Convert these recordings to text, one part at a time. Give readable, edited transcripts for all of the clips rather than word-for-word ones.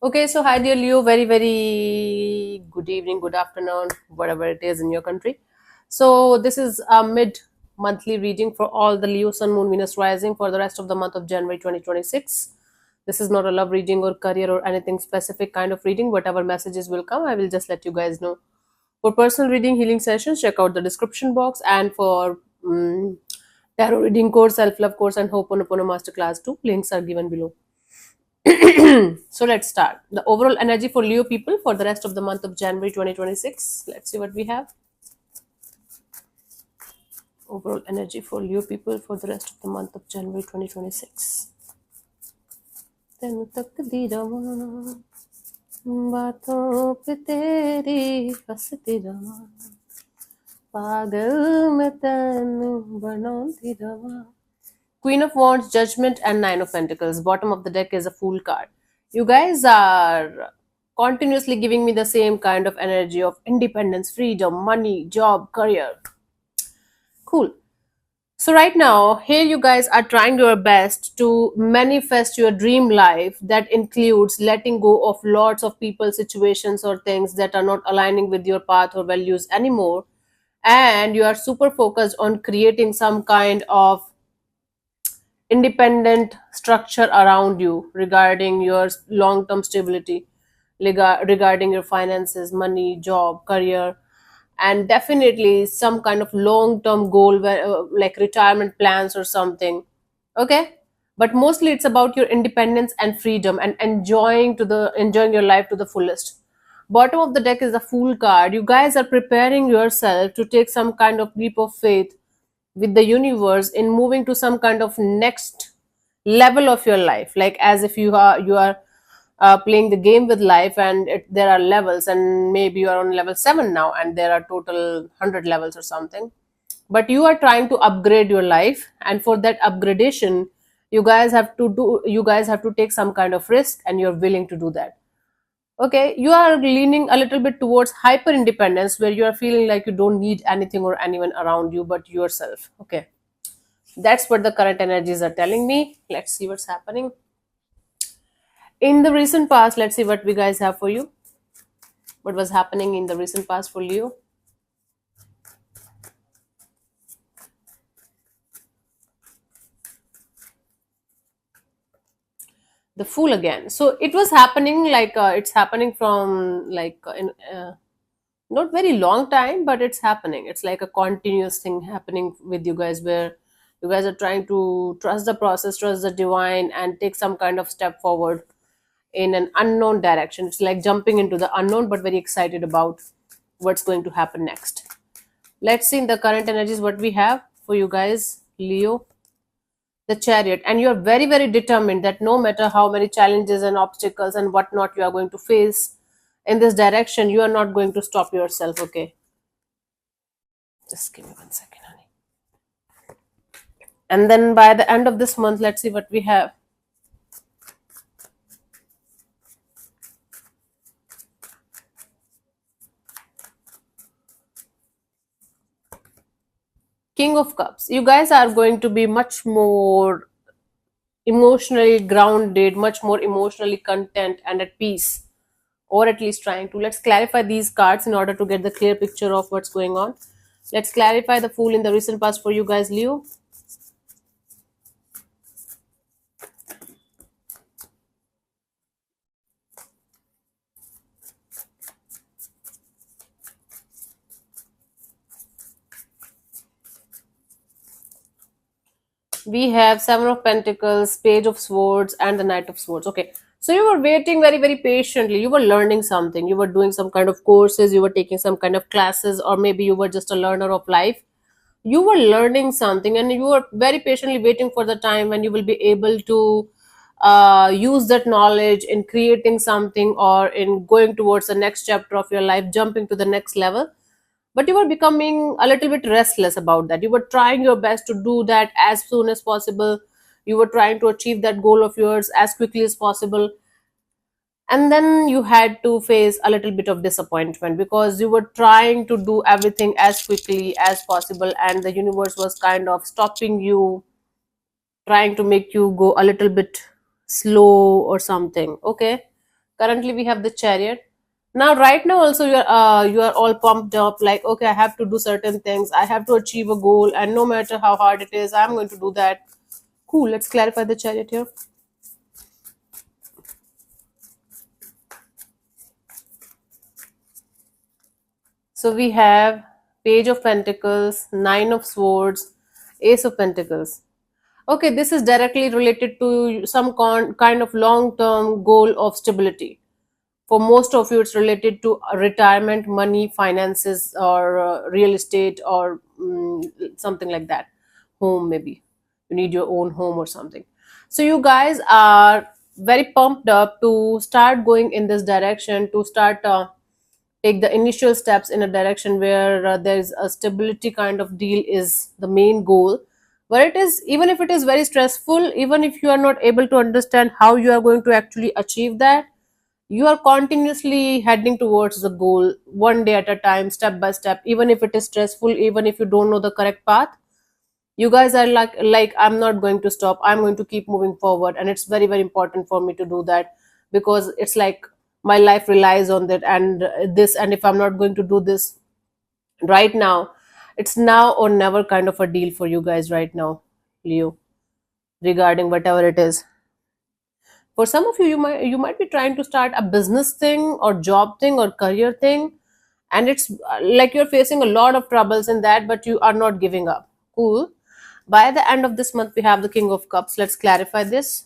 Okay, so hi dear Leo, very, very good evening, good afternoon, whatever it is in your country. So this is a mid-monthly reading for all the Leo, Sun, Moon, Venus rising for the rest of the month of January 2026. This is not a love reading or career or anything specific kind of reading. Whatever messages will come, I will just let you guys know. For personal reading, healing sessions, check out the description box. And for tarot reading course, self-love course, and Ho'oponopono masterclass too, links are given below. So let's start. The overall energy for Leo people for the rest of the month of January 2026. Let's see what we have. Overall energy for Leo people for the rest of the month of January 2026. तेनू तकदी रवां, बातों पे तेरी हंसती रवां, पागल मैं तेनू बनांदी रवां. Queen of Wands, Judgment, and Nine of Pentacles. Bottom of the deck is a Fool card. You guys are continuously giving me the same kind of energy of independence, freedom, money, job, career. Cool. So, right now, here you guys are trying your best to manifest your dream life that includes letting go of lots of people, situations, or things that are not aligning with your path or values anymore. And you are super focused on creating some kind of independent structure around you regarding your long term stability, regarding your finances, money, job, career, and definitely some kind of long term goal where, like retirement plans or something. Okay, but mostly it's about your independence and freedom and enjoying your life to the fullest. Bottom of the deck is the Fool card. You guys are preparing yourself to take some kind of leap of faith with the universe in moving to some kind of next level of your life, like as if you are playing the game with life, and there are levels, and maybe you are on level 7 now and there are total 100 levels or something, but you are trying to upgrade your life, and for that upgradation you guys have to take some kind of risk, and you're willing to do that. Okay, you are leaning a little bit towards hyper independence, where you are feeling like you don't need anything or anyone around you but yourself. Okay, that's what the current energies are telling me. Let's see what's happening in the recent past. Let's see what we guys have for you. What was happening in the recent past for Leo? The Fool again. So it was happening like it's happening from like in not very long time, but it's happening. It's like a continuous thing happening with you guys, where you guys are trying to trust the process, trust the divine, and take some kind of step forward in an unknown direction. It's like jumping into the unknown, but very excited about what's going to happen next. Let's see in the current energies what we have for you guys, Leo. The Chariot, and you are very, very determined that no matter how many challenges and obstacles and whatnot you are going to face in this direction, you are not going to stop yourself. Okay, just give me 1 second, honey. And then by the end of this month, let's see what we have. King of Cups. You guys are going to be much more emotionally grounded, much more emotionally content and at peace, or at least trying to. Let's clarify these cards in order to get the clear picture of what's going on. Let's clarify the Fool in the recent past for you guys, Leo. We have Seven of Pentacles, Page of Swords, and the Knight of Swords. Okay, so you were waiting very, very patiently. You were learning something. You were doing some kind of courses. You were taking some kind of classes, or maybe you were just a learner of life. You were learning something, and you were very patiently waiting for the time when you will be able to use that knowledge in creating something, or in going towards the next chapter of your life, jumping to the next level. But you were becoming a little bit restless about that. You were trying your best to do that as soon as possible. You were trying to achieve that goal of yours as quickly as possible, and then you had to face a little bit of disappointment because you were trying to do everything as quickly as possible, and the universe was kind of stopping you, trying to make you go a little bit slow or something. Okay, Currently we have the Chariot. Now right now also you are all pumped up, like, okay, I have to do certain things, I have to achieve a goal, and no matter how hard it is, I'm going to do that. Cool, let's clarify the Chariot here. So we have Page of Pentacles, Nine of Swords, Ace of Pentacles. Okay, this is directly related to some kind of long term goal of stability. For most of you, it's related to retirement, money, finances, or real estate, or something like that. Home, maybe. You need your own home or something. So, you guys are very pumped up to start going in this direction, to start take the initial steps in a direction where there is a stability kind of deal is the main goal. But it is, even if it is very stressful, even if you are not able to understand how you are going to actually achieve that, you are continuously heading towards the goal, one day at a time, step by step. Even if it is stressful, even if you don't know the correct path, you guys are like, I'm not going to stop, I'm going to keep moving forward. And it's very very important for me to do that, because it's like my life relies on that, and this, and if I'm not going to do this right now, it's now or never kind of a deal for you guys right now, Leo, regarding whatever it is. For some of you, you might be trying to start a business thing or job thing or career thing, and it's like you're facing a lot of troubles in that, but you are not giving up. Cool. By the end of this month, we have the King of Cups. Let's clarify this.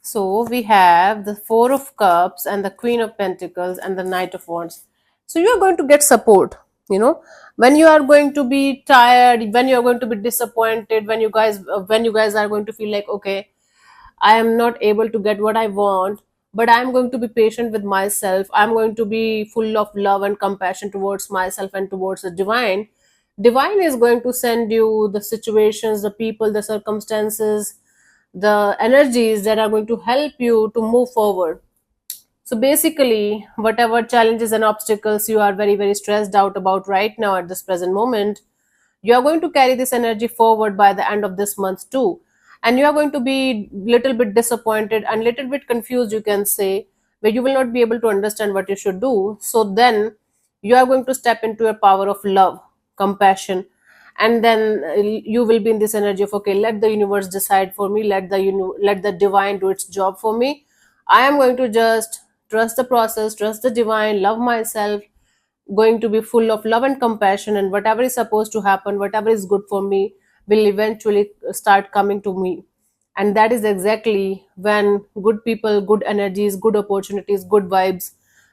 So we have the Four of Cups and the Queen of Pentacles and the Knight of Wands. So you are going to get support. When you are going to be tired, when you are going to be disappointed, when you guys are going to feel like, okay, I am not able to get what I want, but I'm going to be patient with myself. I'm going to be full of love and compassion towards myself and towards the divine. Divine is going to send you the situations, the people, the circumstances, the energies that are going to help you to move forward. So basically, whatever challenges and obstacles you are very, very stressed out about right now at this present moment, you are going to carry this energy forward by the end of this month too. And you are going to be little bit disappointed and little bit confused, you can say, where you will not be able to understand what you should do. So then you are going to step into a power of love, compassion, and then you will be in this energy of, okay, let the universe decide for me, let the divine do its job for me. I am going to just trust the process, trust the divine, love myself, going to be full of love and compassion, and whatever is supposed to happen, whatever is good for me, will eventually start coming to me. And that is exactly when good people, good energies, good opportunities, good vibes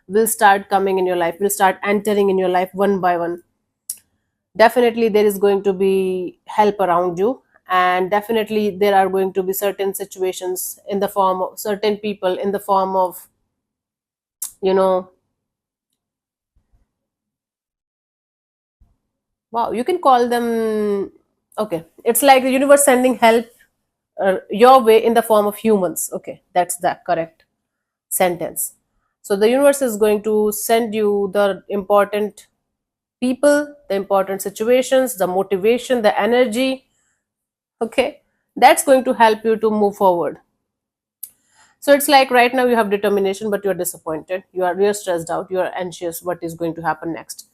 will start coming in your life, will start entering in your life one by one. Definitely there is going to be help around you, and definitely there are going to be certain situations in the form of certain people, in the form of, you know wow, you can call them, okay, it's like the universe sending help your way in the form of humans. Okay, that's the correct sentence. So the universe is going to send you the important people, the important situations, the motivation, the energy. Okay, that's going to help you to move forward. So it's like right now you have determination, but you're disappointed, you're stressed out, you're anxious what is going to happen next.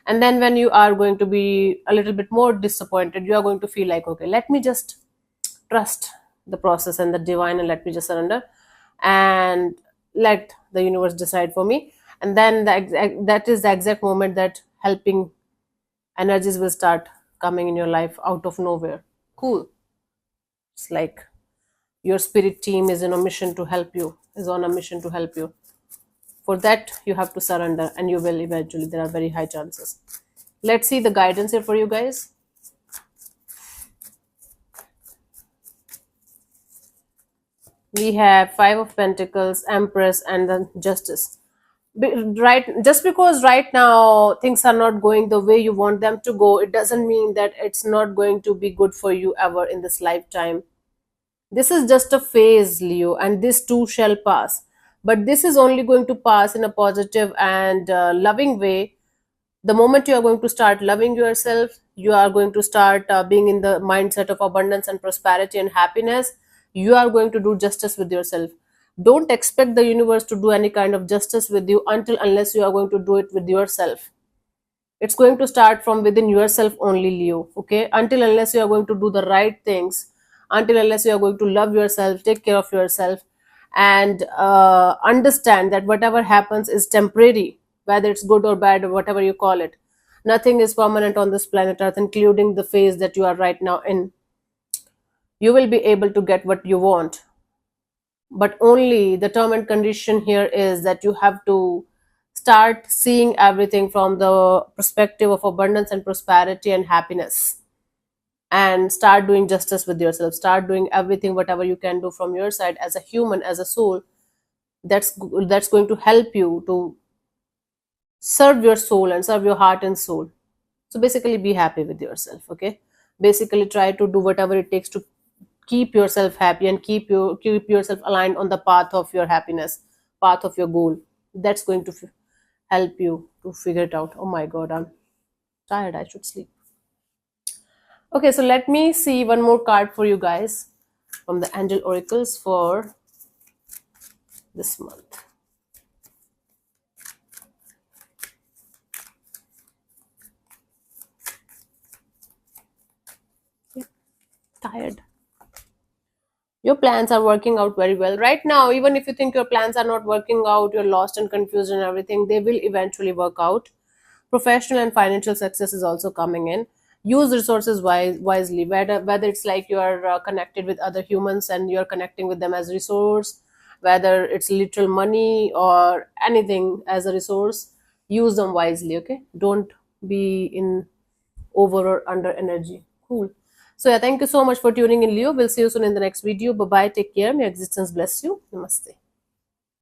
And then when you are going to be a little bit more disappointed, you are going to feel like, okay, let me just trust the process and the divine, and let me just surrender and let the universe decide for me. And then that is the exact moment that helping energies will start coming in your life out of nowhere. Cool. It's like your spirit team is in a mission to help you, is on a mission to help you. For that you have to surrender, and you will eventually, there are very high chances. Let's see the guidance here for you guys. We have Five of Pentacles, Empress, and the Justice. Right, just because right now things are not going the way you want them to go, it doesn't mean that it's not going to be good for you ever in this lifetime. This is just a phase, Leo, and this too shall pass. But this is only going to pass in a positive and loving way The moment you are going to start loving yourself, you are going to start being in the mindset of abundance and prosperity and happiness. You are going to do justice with yourself. Don't expect the universe to do any kind of justice with you until unless you are going to do it with yourself. It's going to start from within yourself only, Leo. Okay, until unless you are going to do the right things, until unless you are going to love yourself, take care of yourself, and understand that whatever happens is temporary, whether it's good or bad or whatever you call it. Nothing is permanent on this planet earth, including the phase that you are right now in. You will be able to get what you want, but only the term and condition here is that you have to start seeing everything from the perspective of abundance and prosperity and happiness, and start doing justice with yourself. Start doing everything whatever you can do from your side as a human, as a soul. That's going to help you to serve your soul and serve your heart and soul. So basically be happy with yourself. Okay, basically try to do whatever it takes to keep yourself happy and keep yourself aligned on the path of your happiness, path of your goal. That's going to help you to figure it out. Oh my god, I'm tired, I should sleep. Okay, so let me see one more card for you guys from the angel oracles for this month. Tired. Your plans are working out very well right now. Even if you think your plans are not working out, you're lost and confused and everything, they will eventually work out. Professional and financial success is also coming in. Use resources wisely, whether it's like you are connected with other humans and you're connecting with them as resource, whether it's literal money or anything as a resource. Use them wisely. Okay, don't be in over or under energy. Cool. So yeah, thank you so much for tuning in, Leo. We'll see you soon in the next video. Bye bye, take care, may existence bless you. Namaste.